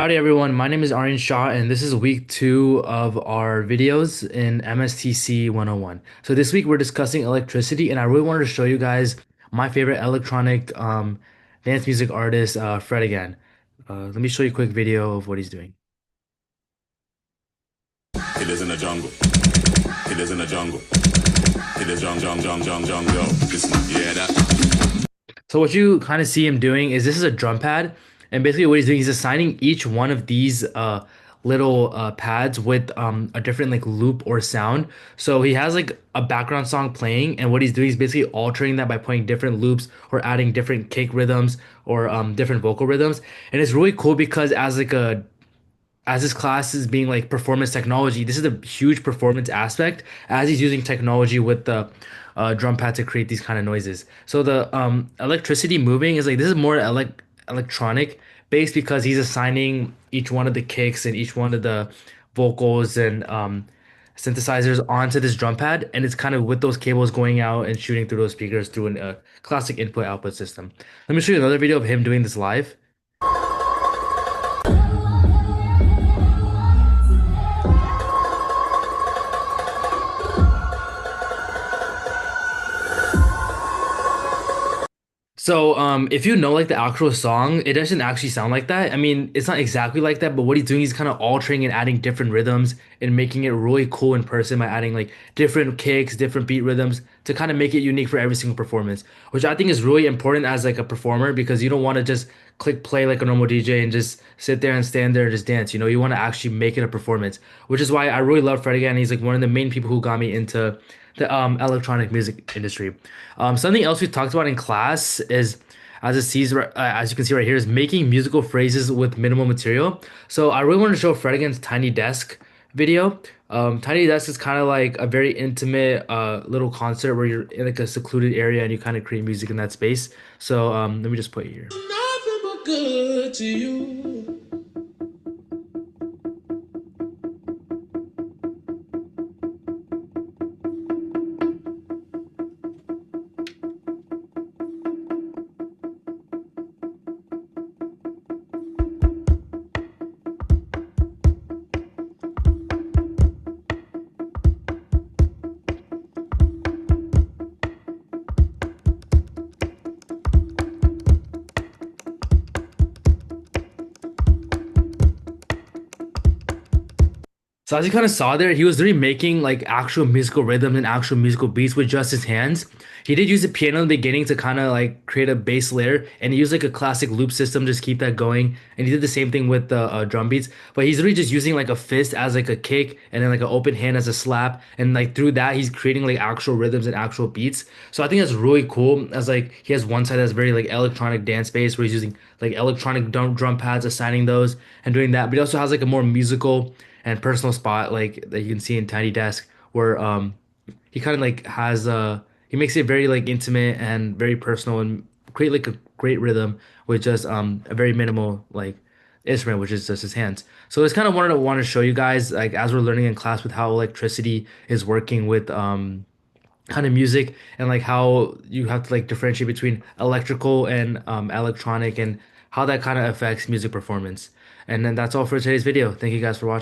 Howdy everyone, my name is Aryan Shah and this is week two of our videos in MSTC 101. So this week we're discussing electricity and I really wanted to show you guys my favorite electronic dance music artist, Fred again. Let me show you a quick video of what he's doing. It is in the jungle. It is in the jungle. It is jungle. Yeah, that. So what you kind of see him doing is this is a drum pad, and basically what he's doing, he's assigning each one of these little pads with a different like loop or sound. So he has like a background song playing, and what he's doing is basically altering that by playing different loops or adding different kick rhythms or different vocal rhythms. And it's really cool because as this class is being like performance technology, this is a huge performance aspect as he's using technology with the drum pad to create these kind of noises. So the electricity moving is like this is more electronic based because he's assigning each one of the kicks and each one of the vocals and synthesizers onto this drum pad, and it's kind of with those cables going out and shooting through those speakers through a classic input output system. Let me show you another video of him doing this live. So, if you know like the actual song, it doesn't actually sound like that. I mean, it's not exactly like that, but what he's doing, he's kind of altering and adding different rhythms and making it really cool in person by adding like different kicks, different beat rhythms to kind of make it unique for every single performance, which I think is really important as like a performer because you don't want to just click play like a normal DJ and just sit there and stand there and just dance. You know, you want to actually make it a performance, which is why I really love Fred again. He's like one of the main people who got me into the electronic music industry. Something else we talked about in class is, as you can see right here, is making musical phrases with minimal material. So I really wanted to show Fred again's Tiny Desk video. Tiny Desk is kind of like a very intimate little concert where you're in like a secluded area and you kind of create music in that space. So let me just play it here. Nothing but good to you. So as you kind of saw there, he was really making like actual musical rhythms and actual musical beats with just his hands. He did use the piano in the beginning to kind of like create a bass layer, and he used like a classic loop system just keep that going. And he did the same thing with the drum beats, but he's really just using like a fist as like a kick, and then like an open hand as a slap, and like through that he's creating like actual rhythms and actual beats. So I think that's really cool. As like he has one side that's very like electronic dance bass where he's using like electronic drum pads, assigning those and doing that, but he also has like a more musical and personal spot like that you can see in Tiny Desk where he kind of like has he makes it very like intimate and very personal and create like a great rhythm with just a very minimal like instrument, which is just his hands. So it's kind of wanted to show you guys like as we're learning in class with how electricity is working with kind of music and like how you have to like differentiate between electrical and electronic and how that kind of affects music performance. And then that's all for today's video. Thank you guys for watching.